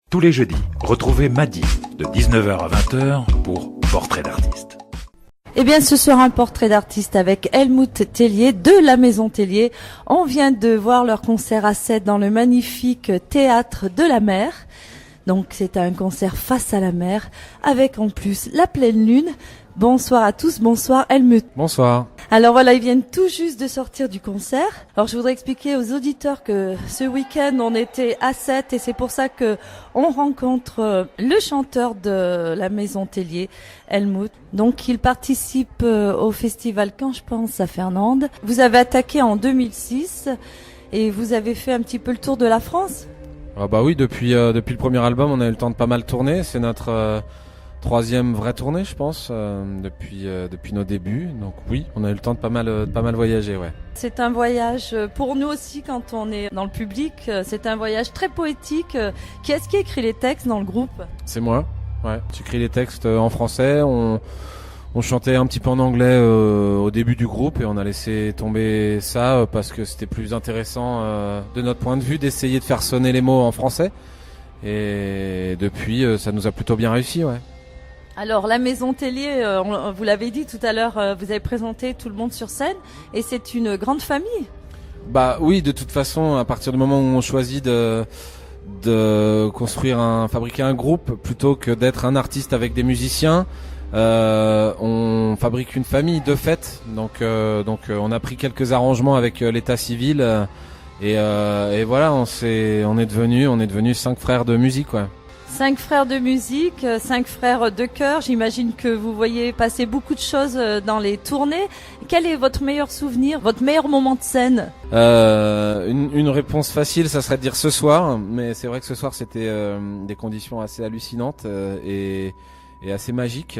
Tous les jeudis, retrouvez Madi de 19h à 20h pour Portrait d'artiste. Eh bien, ce sera un portrait d'artiste avec Helmut Tellier de la Maison Tellier. On vient de voir leur concert à 7 dans le magnifique théâtre de la mer. Donc, c'est un concert face à la mer avec en plus la pleine lune. Bonsoir à tous, bonsoir Helmut. Bonsoir. Alors voilà, ils viennent tout juste de sortir du concert. Alors je voudrais expliquer aux auditeurs que ce week-end on était à 7 et c'est pour ça que on rencontre le chanteur de la Maison Tellier, Helmut. Donc il participe au festival Quand je pense à Fernande. Vous avez attaqué en 2006 et vous avez fait un petit peu le tour de la France. Ah bah oui, depuis le premier album, on a eu le temps de pas mal tourner. C'est notre troisième vraie tournée, je pense, depuis nos débuts. Donc oui, on a eu le temps de pas mal voyager, ouais. C'est un voyage pour nous aussi quand on est dans le public. C'est un voyage très poétique. Qui est-ce qui écrit les textes dans le groupe ? C'est moi. Ouais. J'écris les textes en français. On chantait un petit peu en anglais au début du groupe et on a laissé tomber ça parce que c'était plus intéressant de notre point de vue d'essayer de faire sonner les mots en français. Et depuis, ça nous a plutôt bien réussi, ouais. Alors la Maison Tellier, vous l'avez dit tout à l'heure, vous avez présenté tout le monde sur scène et c'est une grande famille. Bah oui, de toute façon, à partir du moment où on choisit de fabriquer un groupe plutôt que d'être un artiste avec des musiciens, on fabrique une famille de fait. Donc on a pris quelques arrangements avec l'état civil et voilà, on est devenu 5 frères de musique, ouais. 5 frères de musique, 5 frères de cœur. J'imagine que vous voyez passer beaucoup de choses dans les tournées. Quel est votre meilleur souvenir, votre meilleur moment de scène ? Une réponse facile, ça serait de dire ce soir. Mais c'est vrai que ce soir, c'était des conditions assez hallucinantes et assez magiques.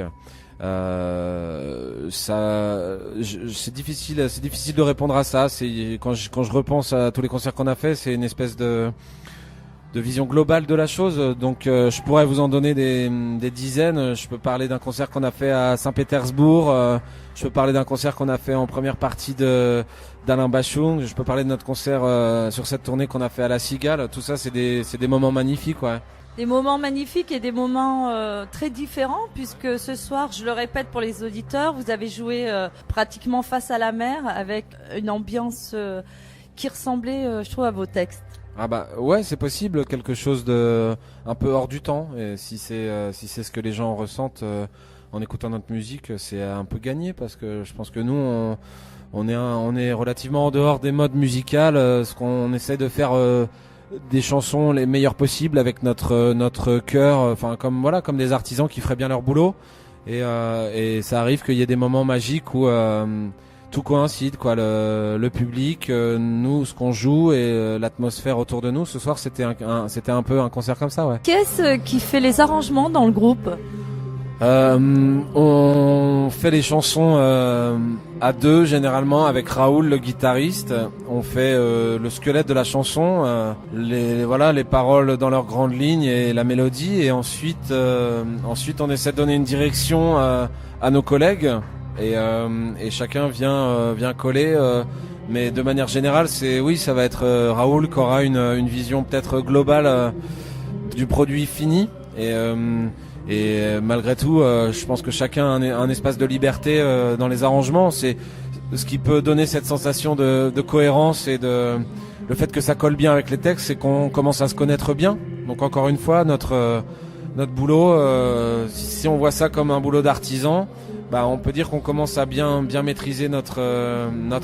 C'est difficile de répondre à ça. C'est quand je repense à tous les concerts qu'on a fait, c'est une espèce de vision globale de la chose. Donc je pourrais vous en donner des dizaines. Je peux parler d'un concert qu'on a fait à Saint-Pétersbourg, je peux parler d'un concert qu'on a fait en première partie d'Alain Bachung, je peux parler de notre concert sur cette tournée qu'on a fait à La Cigale. Tout ça, c'est des moments magnifiques, ouais. Des moments magnifiques et des moments très différents puisque ce soir, je le répète pour les auditeurs, vous avez joué pratiquement face à la mer avec une ambiance qui ressemblait, je trouve, à vos textes. Ah bah ouais, c'est possible, quelque chose de un peu hors du temps. Et si c'est ce que les gens ressentent en écoutant notre musique, c'est un peu gagné parce que je pense que nous on est relativement en dehors des modes musicales. Ce qu'on essaie de faire des chansons les meilleures possibles avec notre cœur, enfin comme des artisans qui feraient bien leur boulot. Et ça arrive qu'il y ait des moments magiques où tout coïncide, quoi. Le public, nous, ce qu'on joue et l'atmosphère autour de nous. Ce soir, c'était un peu un concert comme ça, ouais. Qu'est-ce qui fait les arrangements dans le groupe ? On fait les chansons à deux, généralement, avec Raoul, le guitariste. On fait le squelette de la chanson, les paroles dans leurs grandes lignes et la mélodie. Et ensuite, on essaie de donner une direction à nos collègues. Et chacun vient coller, mais de manière générale, ça va être Raoul qui aura une vision peut-être globale du produit fini. Et malgré tout, je pense que chacun a un espace de liberté dans les arrangements. C'est ce qui peut donner cette sensation de cohérence et le fait que ça colle bien avec les textes, c'est qu'on commence à se connaître bien. Donc encore une fois, notre boulot, si on voit ça comme un boulot d'artisan, bah on peut dire qu'on commence à bien maîtriser notre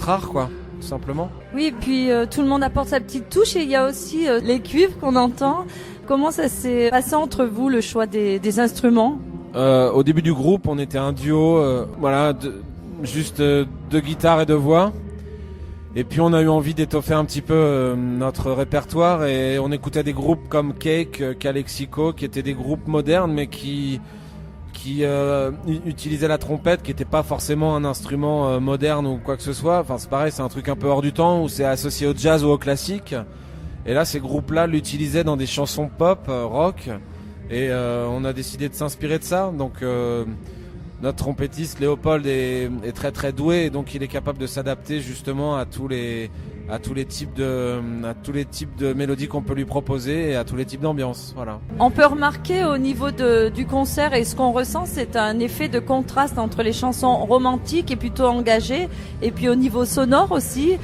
art, quoi, tout simplement. Oui, et puis tout le monde apporte sa petite touche et il y a aussi les cuivres qu'on entend. Comment ça s'est passé entre vous, le choix des instruments ? Au début du groupe, on était un duo, juste de guitare et de voix. Et puis on a eu envie d'étoffer un petit peu notre répertoire et on écoutait des groupes comme Cake, Calexico, qui étaient des groupes modernes mais qui utilisait la trompette, qui n'était pas forcément un instrument moderne ou quoi que ce soit. Enfin, c'est pareil, c'est un truc un peu hors du temps où c'est associé au jazz ou au classique. Et là, ces groupes-là l'utilisaient dans des chansons pop, rock. Et on a décidé de s'inspirer de ça. Donc notre trompettiste Léopold est très très doué, et donc il est capable de s'adapter justement à tous les à tous les types de mélodies qu'on peut lui proposer et à tous les types d'ambiances. Voilà. On peut remarquer au niveau du concert et ce qu'on ressent, c'est un effet de contraste entre les chansons romantiques et plutôt engagées et puis au niveau sonore aussi.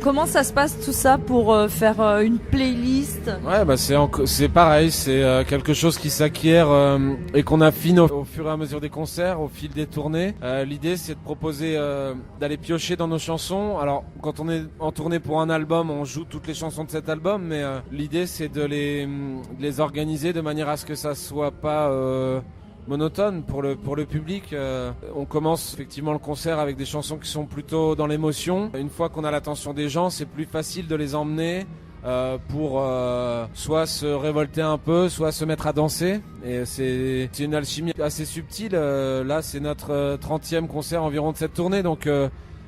Comment ça se passe tout ça pour faire une playlist? Ouais, bah c'est pareil, c'est quelque chose qui s'acquiert et qu'on affine au fur et à mesure des concerts, au fil des tournées. L'idée, c'est de proposer d'aller piocher dans nos chansons. Alors, quand on est en tournée pour un album, on joue toutes les chansons de cet album, mais l'idée, c'est de les organiser de manière à ce que ça soit pas monotone pour le public. On commence effectivement le concert avec des chansons qui sont plutôt dans l'émotion. Une fois qu'on a l'attention des gens, c'est plus facile de les emmener pour soit se révolter un peu, soit se mettre à danser. Et c'est une alchimie assez subtile. Là, c'est notre 30e concert environ de cette tournée, donc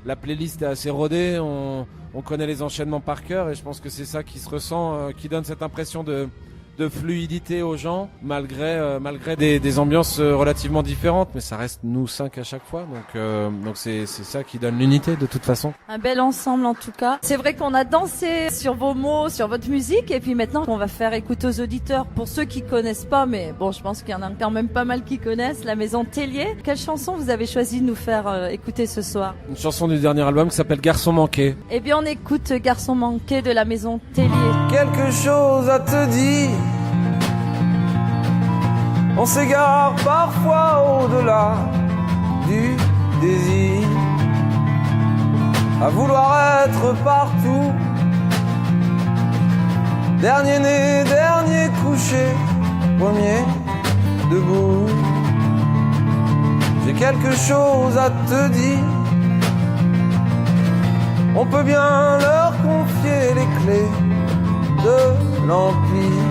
la playlist est assez rodée. On connaît les enchaînements par cœur et je pense que c'est ça qui se ressent, qui donne cette impression de fluidité aux gens malgré des ambiances relativement différentes, mais ça reste nous 5 à chaque fois, donc c'est ça qui donne l'unité de toute façon. Un bel ensemble en tout cas. C'est vrai qu'on a dansé sur vos mots, sur votre musique, et puis maintenant on va faire écouter aux auditeurs, pour ceux qui connaissent pas, mais bon, je pense qu'il y en a quand même pas mal qui connaissent, la Maison Tellier. Quelle chanson vous avez choisi de nous faire écouter ce soir? Une chanson du dernier album qui s'appelle Garçon manqué. Eh bien on écoute Garçon manqué de la Maison Tellier. Quelque chose à te dire, on s'égare parfois au-delà du désir, à vouloir être partout, dernier né, dernier couché, premier debout. J'ai quelque chose à te dire, on peut bien leur confier les clés de l'empire,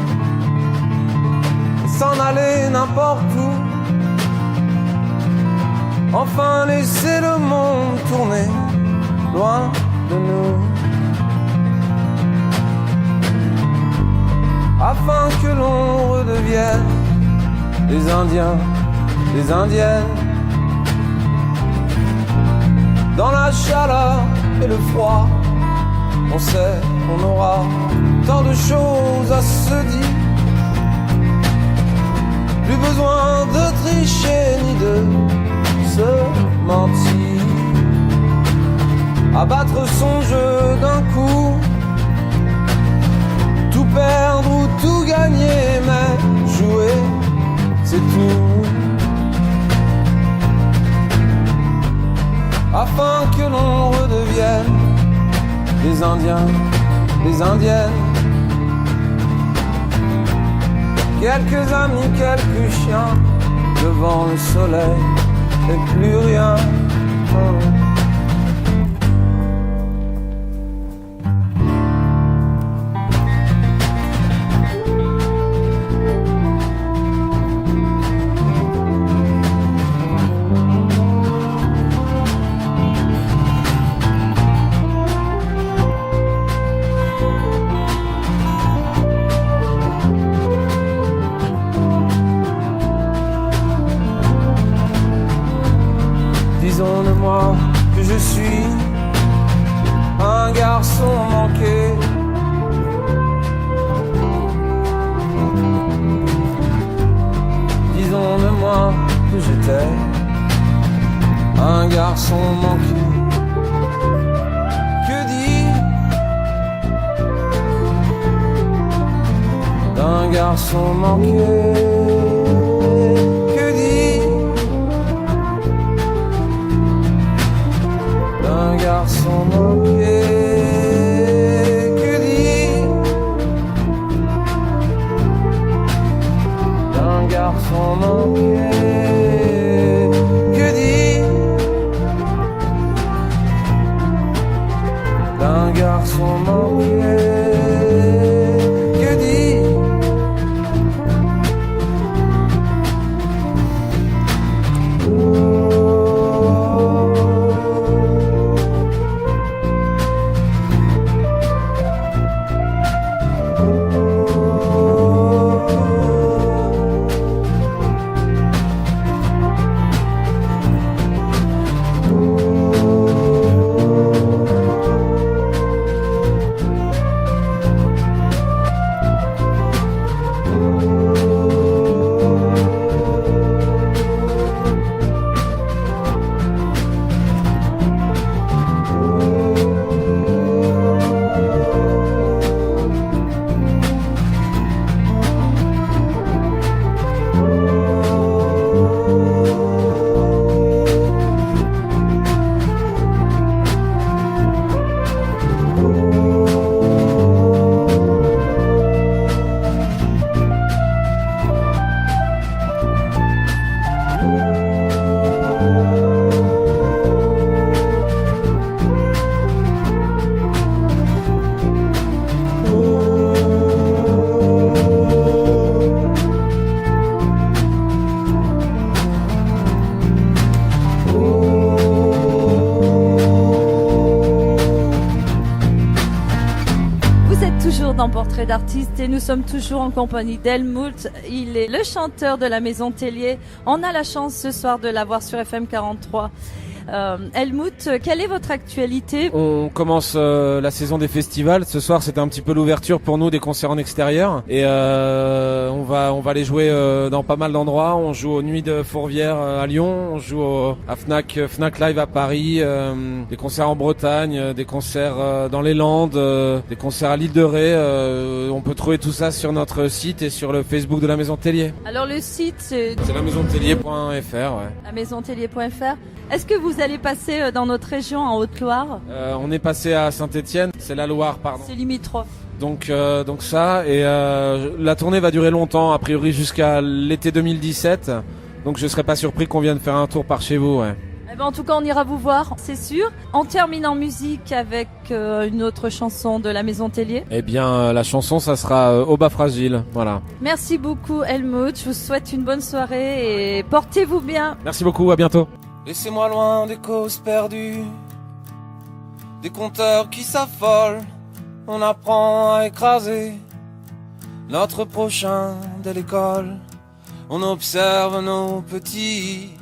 s'en aller n'importe où, enfin laisser le monde tourner loin de nous, afin que l'on redevienne des Indiens, des Indiennes, dans la chaleur et le froid. On sait qu'on aura tant de choses à se dire, plus besoin de tricher ni de se mentir, abattre son jeu d'un coup, tout perdre ou tout gagner, mais jouer c'est tout, afin que l'on redevienne des Indiens, des Indiennes, quelques amis, quelques chiens, devant le soleil et plus rien. Disons-le-moi que je suis un garçon manqué, disons-le-moi que j'étais un garçon manqué. Que dire d'un garçon manqué? Que dire d'un garçon manqué? Que dire d'un garçon manqué? Que dire d'un garçon manqué? Que dire Portrait d'artiste et nous sommes toujours en compagnie d'Helmut. Il est le chanteur de la Maison Tellier. On a la chance ce soir de l'avoir sur FM 43. Helmut, quelle est votre actualité? On commence la saison des festivals. Ce soir, c'était un petit peu l'ouverture pour nous des concerts en extérieur. Et on va les jouer dans pas mal d'endroits. On joue aux Nuits de Fourvière à Lyon. On joue à Fnac Live à Paris. Des concerts en Bretagne, des concerts dans les Landes, des concerts à l'île de Ré. On peut trouver tout ça sur notre site et sur le Facebook de la Maison Tellier. Alors le site, c'est lamaisontellier.fr, ouais. lamaisontellier.fr. Est-ce que vous allez passer dans notre région en Haute-Loire? On est passé à Saint-Étienne, c'est la Loire, pardon. C'est limitrophe. Donc ça, et la tournée va durer longtemps, a priori jusqu'à l'été 2017. Donc je serais pas surpris qu'on vienne faire un tour par chez vous, ouais. Eh ben, en tout cas, on ira vous voir, c'est sûr. On termine en musique avec une autre chanson de la Maison Tellier. Eh bien, la chanson, ça sera Au bas fragile, voilà. Merci beaucoup, Helmut. Je vous souhaite une bonne soirée et portez-vous bien. Merci beaucoup, à bientôt. Laissez-moi loin des causes perdues, des compteurs qui s'affolent. On apprend à écraser notre prochain dès l'école. On observe nos petits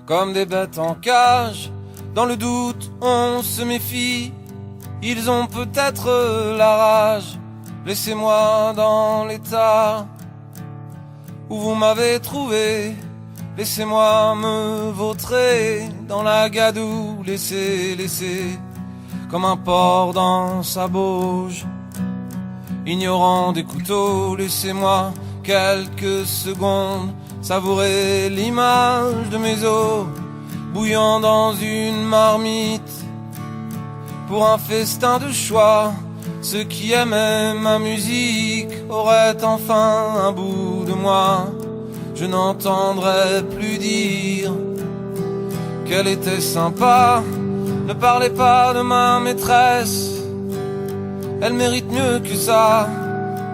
comme des bêtes en cage. Dans le doute, on se méfie. Ils ont peut-être la rage. Laissez-moi dans l'état où vous m'avez trouvé. Laissez-moi me vautrer dans la gadoue. Laissez, comme un porc dans sa bauge, ignorant des couteaux. Laissez-moi quelques secondes savourer l'image de mes os, bouillant dans une marmite pour un festin de choix. Ceux qui aimaient ma musique auraient enfin un bout de moi. Je n'entendrai plus dire qu'elle était sympa. Ne parlez pas de ma maîtresse, elle mérite mieux que ça.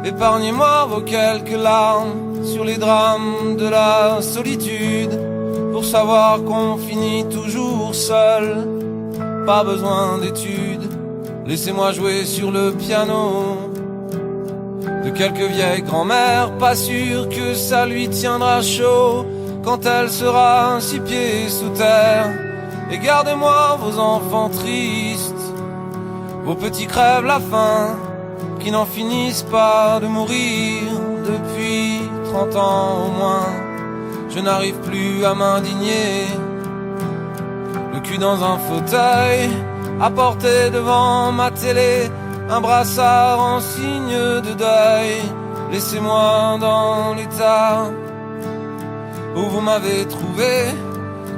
Épargnez-moi vos quelques larmes sur les drames de la solitude, pour savoir qu'on finit toujours seul. Pas besoin d'études, laissez-moi jouer sur le piano de quelques vieilles grand-mères, pas sûr que ça lui tiendra chaud quand elle sera 6 pieds sous terre. Et gardez-moi vos enfants tristes, vos petits crèvent la faim, qui n'en finissent pas de mourir depuis 30 ans au moins. Je n'arrive plus à m'indigner, le cul dans un fauteuil, à porter devant ma télé un brassard en signe de deuil. Laissez-moi dans l'état où vous m'avez trouvé,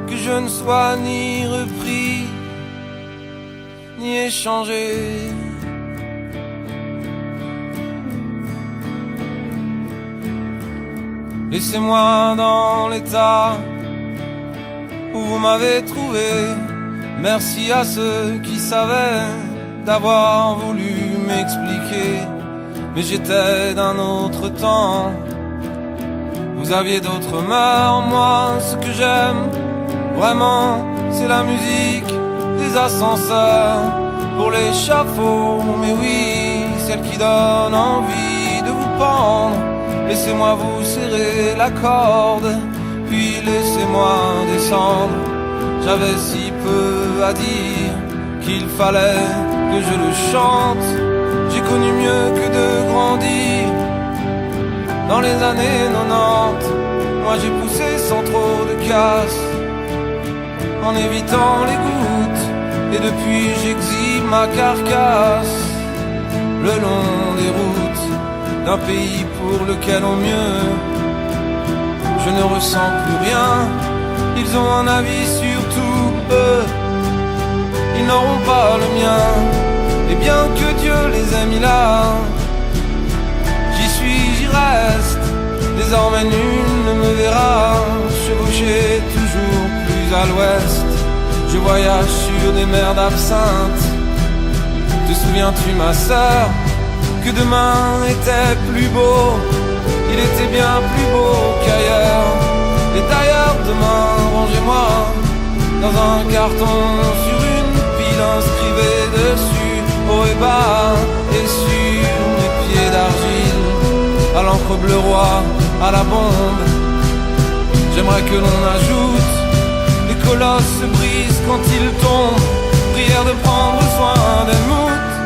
que je ne sois ni repris ni échangé. Laissez-moi dans l'état où vous m'avez trouvé. Merci à ceux qui savaient d'avoir voulu m'expliquer, mais j'étais d'un autre temps. Vous aviez d'autres mœurs, moi ce que j'aime vraiment c'est la musique des ascenseurs pour l'échafaud, mais oui, celle qui donne envie de vous pendre. Laissez-moi vous serrer la corde, puis laissez-moi descendre. J'avais si peu à dire qu'il fallait que je le chante. J'ai connu mieux que de grandir dans les années 90. Moi j'ai poussé sans trop de casse, en évitant les gouttes, et depuis j'exhibe ma carcasse le long des routes d'un pays pour lequel au mieux je ne ressens plus rien. Ils ont un avis sur tout, eux, ils n'auront pas le mien. Et bien que Dieu les ait mis là, j'y suis, j'y reste. Désormais nul ne me verra chevaucher toujours plus à l'ouest. Je voyage sur des mers d'absinthe. Te souviens-tu ma sœur, que demain était plus beau? Il était bien plus beau qu'ailleurs. Et d'ailleurs demain, rangez-moi dans un carton sur une pile, inscrivez dessus haut et bas et sur l'encre bleu roi à la bombe. J'aimerais que l'on ajoute les colosses se brisent quand ils tombent. Prière de prendre soin des moutes.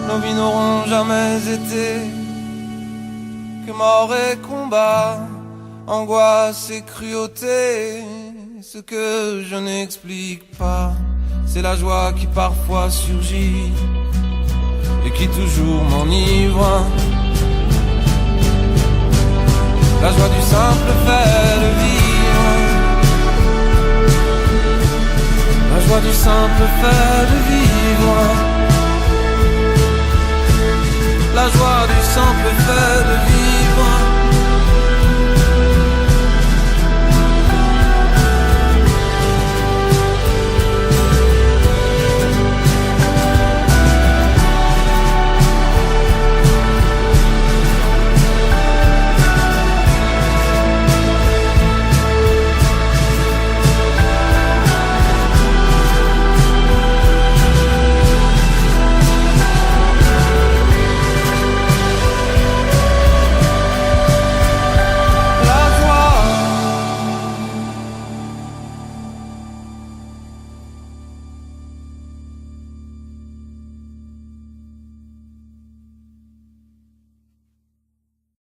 Nos vies n'auront jamais été que mort et combat, angoisse et cruauté. Ce que je n'explique pas, c'est la joie qui parfois surgit et qui toujours m'enivre. La joie du simple fait de vivre. La joie du simple fait de vivre. La joie du simple fait de vivre.